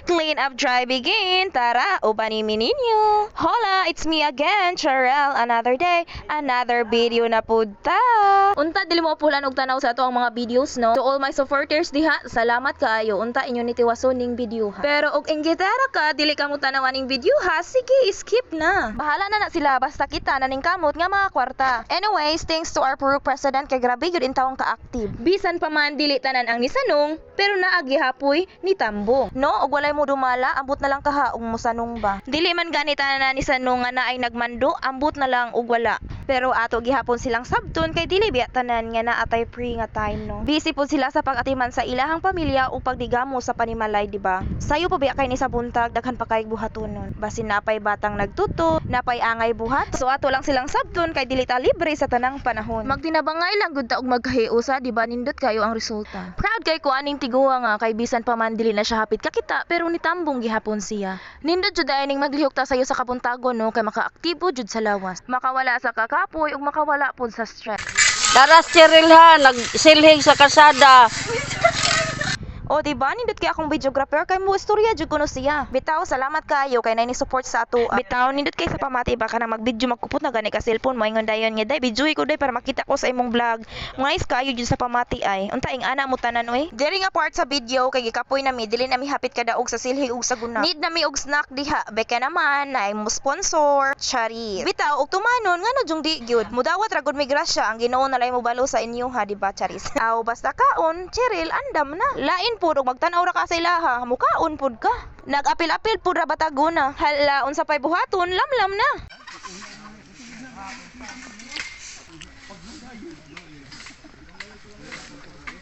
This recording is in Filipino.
Clean up, dry begin. Tara, ubanimi ninyo. Hola, it's me again, Charel. Another day, another video na punta. Unta, dili mo pulan og tanaw sa ato ang mga videos, no? To all my supporters diha, salamat kaayo. Unta inyo ni tiwason ning video ha. Pero og inggitara ka, dili ka mo tanawan ning video ha. Sige, skip na. Bahala na sila basta kita na ning kamot nga mga kwarta. Anyways, thanks to our Peru President kay grabe gyud intawong ka-active. Bisan pa man dili tanan ang nisanong, pero naagi hapoy ni Tambo. No, og walay mo dumala, ambot na lang kaha og mosanong ba. Dili man ganita na ni sanong nga naay nagmando, ambot na lang og wala. Pero ato gihapon silang sabton kay dili biya tanan nga naatay free nga time, no. Busy pod sila sa pag-atiman sa ilahang pamilya o pagdigamo sa panimalay, di ba? Sayo pa biya kay ni sa buntag daghan pa kay buhatonon. Basin napay batang nagtuto, napay angay buhat. So ato lang silang sabton kay dili ta libre sa tanang panahon. Magtinabangay lang gud ta og magkahiusa, di ba? Nindot kayo ang resulta. Proud kay ko aning tiguwa nga kay bisan pa man dili na siya hapit kakita pero nitambong gihapon siya. Nindot jud ay ning maglihok ta sayo sa kapuntagon, no, kay makaaktibo jud sa lawas. Makawala sa kakapoy ug makawala pod sa stress. Daras Cheryl ha, nagsilhig sa kasada. O diba, nindot kay akong videographer kay mo istorya jud kuno siya. Bitaw, salamat kayo kay nay ni support sa ato. Bitaw, nindot kay sa pamati ba ka na mag-video magkupot na gani ka cellphone mo ingon dayon nga day videoy ko day para makita ko sa imong vlog. Nice kayo jud sa pamati ay. Unta ing ana mo tanan oy. Diri nga part sa video kay gikapoy nami dili nami hapit kada og sa silhi ug sa guna. Need nami og snack diha. Beka naman na mo sponsor. Charis. Bitaw, og tumanon ngano jung di gyud. Mudawat ra gud mi grasya ang Ginoo na lay mo balo sa inyo ha, diba Charis? Aw basta kaon, Cheryl andam na. Lain pud og magtan-aw ra ka sa ilaha, mukaon pud ka. Nag-apil-apil pud ra batagona. Hala unsa pay buhaton, lamlam na.